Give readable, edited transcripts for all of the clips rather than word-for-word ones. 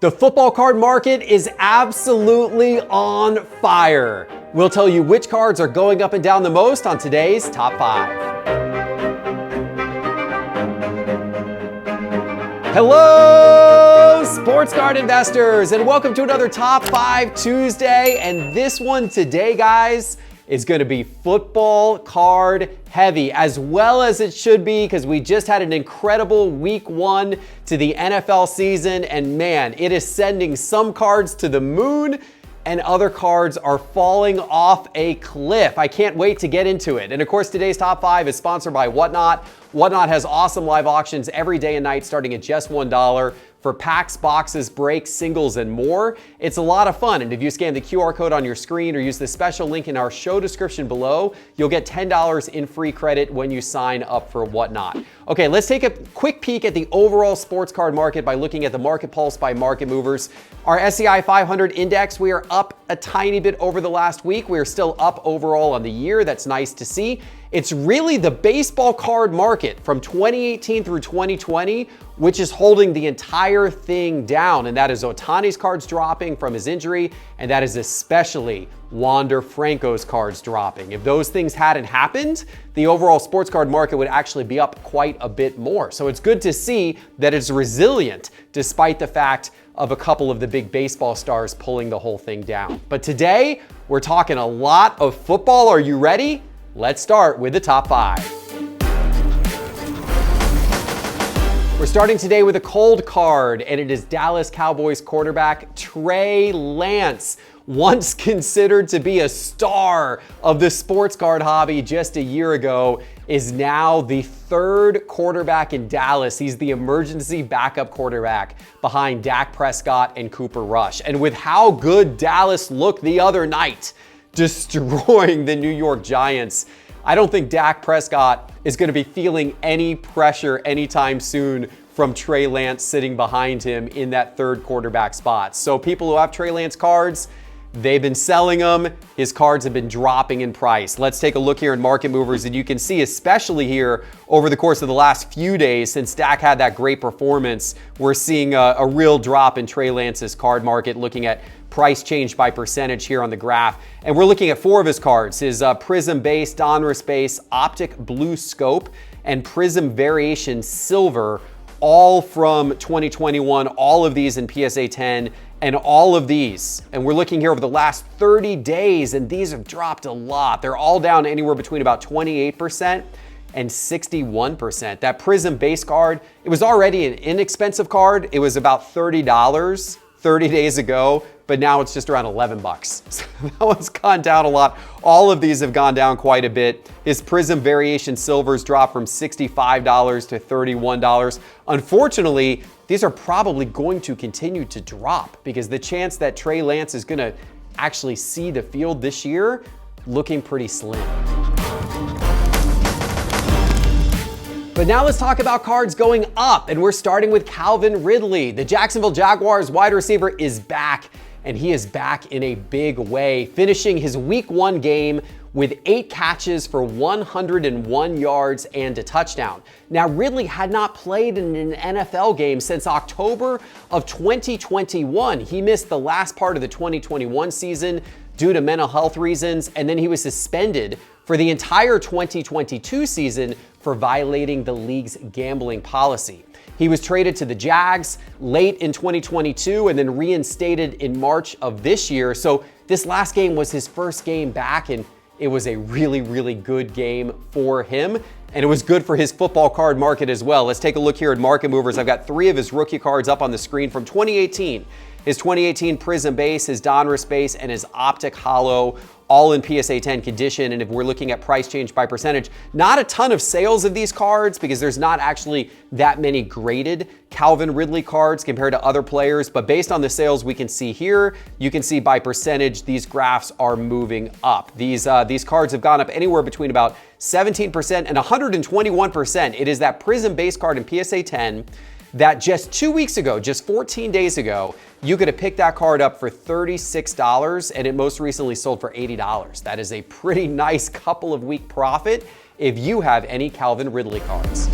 The football card market is absolutely on fire. We'll tell you which cards are going up and down the most on today's Top 5. Hello, sports card investors, and welcome to another Top 5 Tuesday. And this one today, guys, is going to be football card heavy, as well as it should be, because we just had an incredible week 1 to the NFL season, and man, it is sending some cards to the moon and other cards are falling off a cliff. I can't wait to get into it. And of course, today's Top 5 is sponsored by Whatnot. Whatnot has awesome live auctions every day and night starting at just $1 for packs, boxes, breaks, singles, and more. It's a lot of fun, and if you scan the QR code on your screen or use the special link in our show description below, you'll get $10 in free credit when you sign up for Whatnot. Okay, let's take a quick peek at the overall sports card market by looking at the market pulse by market movers. Our SCI 500 index, we are up a tiny bit over the last week. We are still up overall on the year. That's nice to see. It's really the baseball card market from 2018 through 2020, which is holding the entire thing down. And that is Ohtani's cards dropping from his injury, and that is especially Wander Franco's cards dropping. If those things hadn't happened, the overall sports card market would actually be up quite a bit more. So it's good to see that it's resilient despite the fact of a couple of the big baseball stars pulling the whole thing down. But today, we're talking a lot of football. Are you ready? Let's start with the top 5. We're starting today with a cold card, and it is Dallas Cowboys quarterback Trey Lance, once considered to be a star of the sports card hobby just a year ago, is now the third quarterback in Dallas. He's the emergency backup quarterback behind Dak Prescott and Cooper Rush. And with how good Dallas looked the other night, destroying the New York Giants, I don't think Dak Prescott is going to be feeling any pressure anytime soon from Trey Lance sitting behind him in that third quarterback spot. So people who have Trey Lance cards, they've been selling them. His cards have been dropping in price. Let's take a look here in market movers, and you can see, especially here over the course of the last few days since Dak had that great performance, we're seeing a real drop in Trey Lance's card market, looking at price change by percentage here on the graph. And we're looking at 4 of his cards, his Prizm base, Donruss base, Optic blue scope, and Prizm variation silver, all from 2021, all of these in PSA 10, and all of these. And we're looking here over the last 30 days, and these have dropped a lot. They're all down anywhere between about 28% and 61%. That Prizm base card, it was already an inexpensive card. It was about $30 30 days ago, but now it's just around 11 bucks. So that one's gone down a lot. All of these have gone down quite a bit. His Prizm variation silvers dropped from $65 to $31. Unfortunately, these are probably going to continue to drop because the chance that Trey Lance is gonna actually see the field this year looking pretty slim. But now let's talk about cards going up, and we're starting with Calvin Ridley. The Jacksonville Jaguars wide receiver is back, and he is back in a big way, finishing his week 1 game with 8 catches for 101 yards and a touchdown. Now, Ridley had not played in an NFL game since October of 2021. He missed the last part of the 2021 season due to mental health reasons, and then he was suspended for the entire 2022 season for violating the league's gambling policy. He was traded to the Jags late in 2022 and then reinstated in March of this year. So this last game was his first game back, and it was a really, really good game for him. And it was good for his football card market as well. Let's take a look here at market movers. I've got 3 of his rookie cards up on the screen from 2018. His 2018 Prizm base, his Donruss base, and his Optic Holo, all in PSA 10 condition. And if we're looking at price change by percentage, not a ton of sales of these cards because there's not actually that many graded Calvin Ridley cards compared to other players. But based on the sales we can see here, you can see by percentage, these graphs are moving up. These cards have gone up anywhere between about 17% and 121%. It is that Prizm base card in PSA 10 that just 2 weeks ago, just 14 days ago, you could have picked that card up for $36 and it most recently sold for $80. That is a pretty nice couple of week profit if you have any Calvin Ridley cards.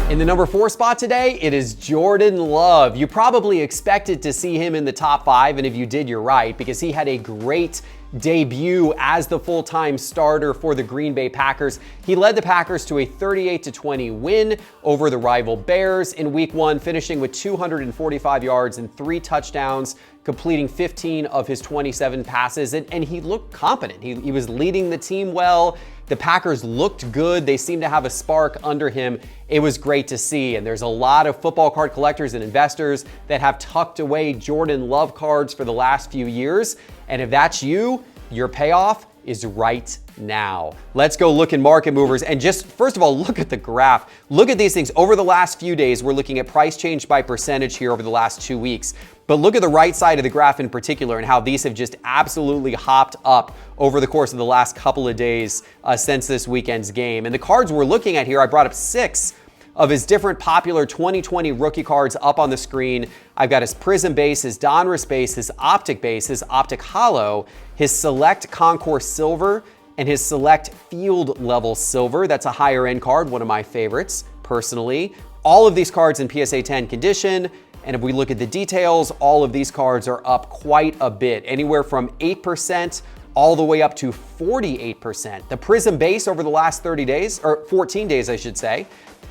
In the number 4 spot today, it is Jordan Love. You probably expected to see him in the top 5, and if you did, you're right, because he had a great debut as the full-time starter for the Green Bay Packers. He led the Packers to a 38-20 win over the rival Bears in Week 1, finishing with 245 yards and 3 touchdowns, completing 15 of his 27 passes, and he looked competent. He was leading the team well. The Packers looked good. They seemed to have a spark under him. It was great to see, and there's a lot of football card collectors and investors that have tucked away Jordan Love cards for the last few years, and if that's you, your payoff is right now. Let's go look in market movers, and just first of all, look at the graph. Look at these things. Over the last few days, we're looking at price change by percentage here over the last 2 weeks. But look at the right side of the graph in particular and how these have just absolutely hopped up over the course of the last couple of days since this weekend's game. And the cards we're looking at here, I brought up 6 of his different popular 2020 rookie cards up on the screen. I've got his Prizm base, his Donruss base, his Optic base, his Optic Holo, his Select Concourse Silver, and his Select Field Level Silver. That's a higher end card, one of my favorites, personally. All of these cards in PSA 10 condition. And if we look at the details, all of these cards are up quite a bit, anywhere from 8% all the way up to 48%. The Prizm base over the last 30 days, or 14 days, I should say,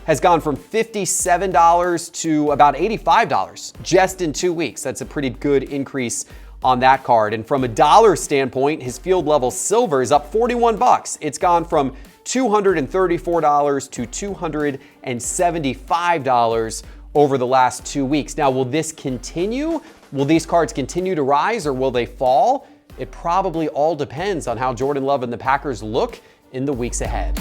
has gone from $57 to about $85 just in 2 weeks. That's a pretty good increase on that card. And from a dollar standpoint, his field level silver is up 41 bucks. It's gone from $234 to $275 over the last 2 weeks. Now, will this continue? Will these cards continue to rise or will they fall? It probably all depends on how Jordan Love and the Packers look in the weeks ahead.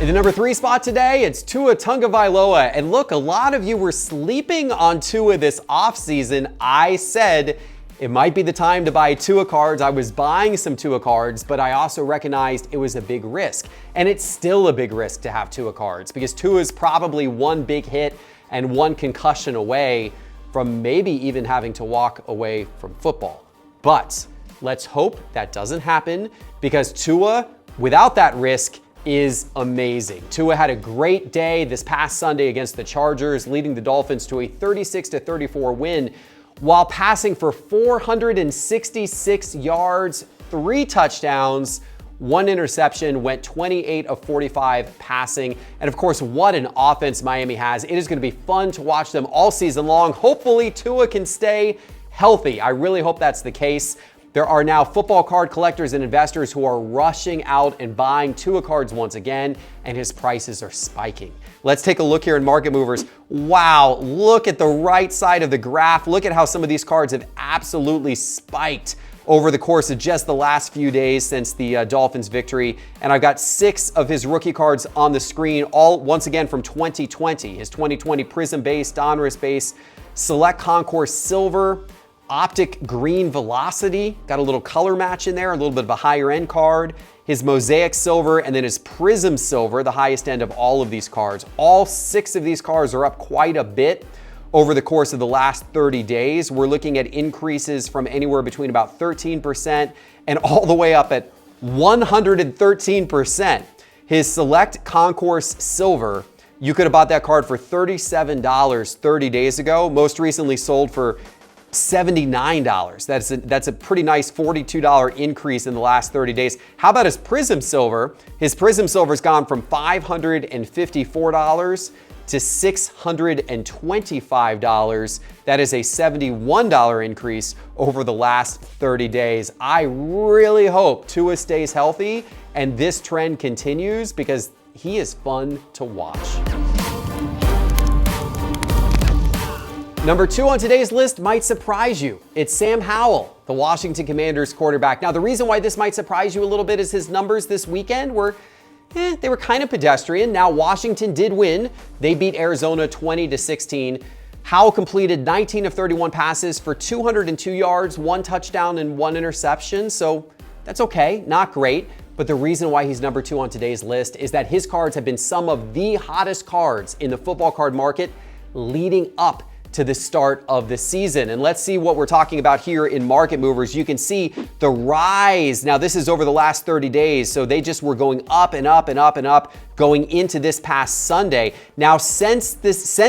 In the number 3 spot today, it's Tua Tagovailoa. And look, a lot of you were sleeping on Tua this offseason. I said it might be the time to buy Tua cards. I was buying some Tua cards, but I also recognized it was a big risk. And it's still a big risk to have Tua cards because Tua is probably one big hit and one concussion away from maybe even having to walk away from football. But let's hope that doesn't happen because Tua, without that risk, is amazing. Tua had a great day this past Sunday against the Chargers, leading the Dolphins to a 36-34 win while passing for 466 yards, 3 touchdowns, 1 interception, went 28 of 45 passing. And of course, what an offense Miami has. It is going to be fun to watch them all season long. Hopefully, Tua can stay healthy. I really hope that's the case. There are now football card collectors and investors who are rushing out and buying Tua cards once again, and his prices are spiking. Let's take a look here in Market Movers. Wow, look at the right side of the graph. Look at how some of these cards have absolutely spiked over the course of just the last few days since the Dolphins victory. And I've got 6 of his rookie cards on the screen, all once again from 2020. His 2020 Prizm base, Donruss base, Select Concourse Silver, Optic Green Velocity, got a little color match in there, a little bit of a higher end card, his Mosaic Silver, and then his Prizm Silver, the highest end of all of these cards. All 6 of these cards are up quite a bit over the course of the last 30 days. We're looking at increases from anywhere between about 13% and all the way up at 113%. His Select Concourse Silver, you could have bought that card for $37 30 days ago. Most recently sold for $79. That's a pretty nice $42 increase in the last 30 days. How about his Prizm Silver? His Prizm Silver's gone from $554 to $625. That is a $71 increase over the last 30 days. I really hope Tua stays healthy and this trend continues because he is fun to watch. Number 2 on today's list might surprise you. It's Sam Howell, the Washington Commanders quarterback. Now, the reason why this might surprise you a little bit is his numbers this weekend were they were kind of pedestrian. Now, Washington did win. They beat Arizona 20-16. Howell completed 19 of 31 passes for 202 yards, 1 touchdown, and 1 interception. So that's okay, not great. But the reason why he's number 2 on today's list is that his cards have been some of the hottest cards in the football card market leading up to the start of the season. And let's see what we're talking about here in market movers. You can see the rise. Now this is over the last 30 days. So they just were going up and up and up and up going into this past Sunday. Now since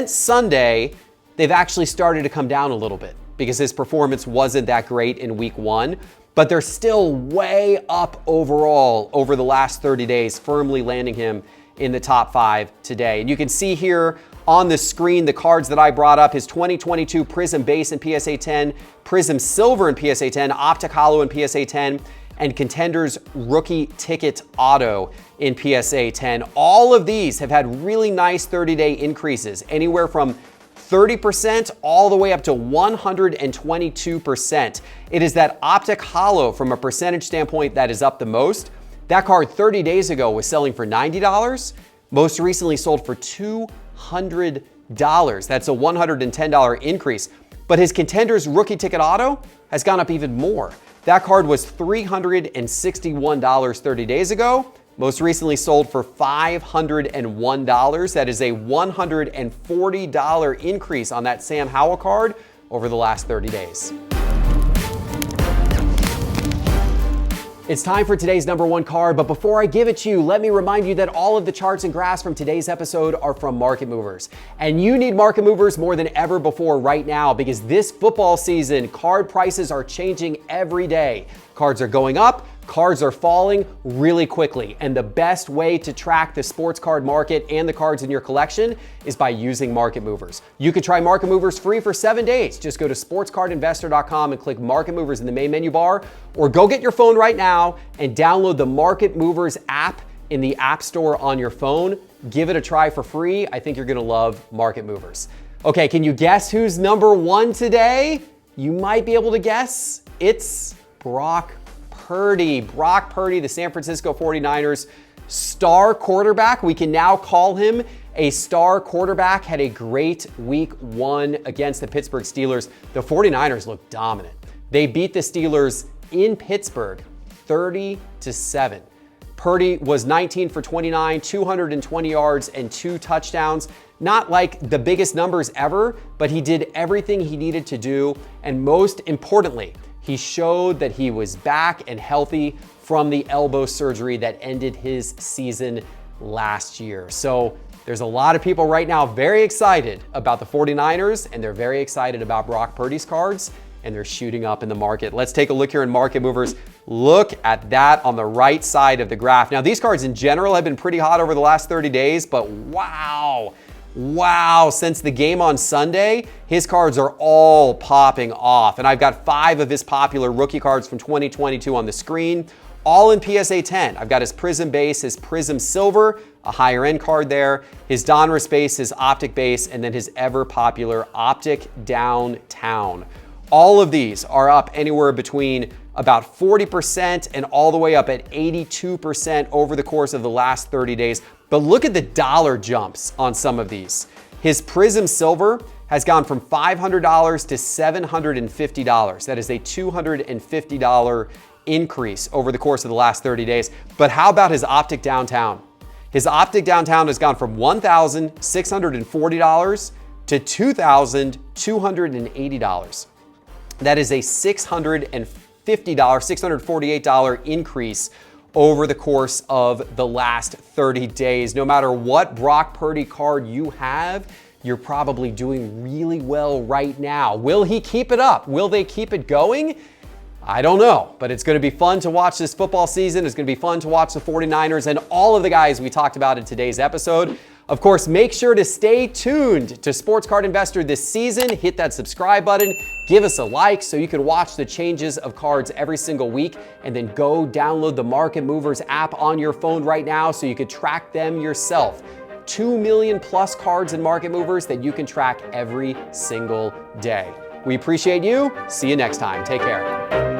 Sunday, they've actually started to come down a little bit because his performance wasn't that great in week 1, but they're still way up overall over the last 30 days, firmly landing him in the top 5 today. And you can see here on the screen the cards that I brought up: his 2022 Prizm Base and PSA 10, Prizm Silver and PSA 10, Optic Holo and PSA 10, and Contenders Rookie Ticket Auto in PSA 10. All of these have had really nice 30-day increases, anywhere from 30% all the way up to 122%. It is that Optic Holo from a percentage standpoint that is up the most. That card 30 days ago was selling for $90, most recently sold for $200. That's a $110 increase. But his Contenders Rookie Ticket Auto has gone up even more. That card was $361 30 days ago, most recently sold for $501. That is a $140 increase on that Sam Howell card over the last 30 days. It's time for today's number 1 card, but before I give it to you, let me remind you that all of the charts and graphs from today's episode are from Market Movers. And you need Market Movers more than ever before right now, because this football season, card prices are changing every day. Cards are going up, cards are falling really quickly. And the best way to track the sports card market and the cards in your collection is by using Market Movers. You can try Market Movers free for 7 days. Just go to sportscardinvestor.com and click Market Movers in the main menu bar, or go get your phone right now and download the Market Movers app in the App Store on your phone. Give it a try for free. I think you're gonna love Market Movers. Okay, can you guess who's number 1 today? You might be able to guess. It's Brock Purdy. Brock Purdy, the San Francisco 49ers star quarterback. We can now call him a star quarterback. Had a great week 1 against the Pittsburgh Steelers. The 49ers looked dominant. They beat the Steelers in Pittsburgh 30-7. Purdy was 19 for 29, 220 yards and 2 touchdowns. Not like the biggest numbers ever, but he did everything he needed to do. And most importantly, he showed that he was back and healthy from the elbow surgery that ended his season last year. So there's a lot of people right now very excited about the 49ers, and they're very excited about Brock Purdy's cards, and they're shooting up in the market. Let's take a look here in Market Movers. Look at that on the right side of the graph. Now, these cards in general have been pretty hot over the last 30 days, but wow, since the game on Sunday, his cards are all popping off. And I've got 5 of his popular rookie cards from 2022 on the screen, all in PSA 10. I've got his Prizm Base, his Prizm Silver, a higher end card there, his Donruss Base, his Optic Base, and then his ever popular Optic Downtown. All of these are up anywhere between about 40% and all the way up at 82% over the course of the last 30 days. But look at the dollar jumps on some of these. His Prizm Silver has gone from $500 to $750. That is a $250 increase over the course of the last 30 days. But how about his Optic Downtown? His Optic Downtown has gone from $1,640 to $2,280. That is a $648 increase over the course of the last 30 days. No matter what Brock Purdy card you have, you're probably doing really well right now. Will he keep it up? Will they keep it going? I don't know, but it's going to be fun to watch this football season. It's going to be fun to watch the 49ers and all of the guys we talked about in today's episode. Of course, make sure to stay tuned to Sports Card Investor this season. Hit that subscribe button, give us a like so you can watch the changes of cards every single week, and then go download the Market Movers app on your phone right now so you can track them yourself. 2 million plus cards in Market Movers that you can track every single day. We appreciate you. See you next time. Take care.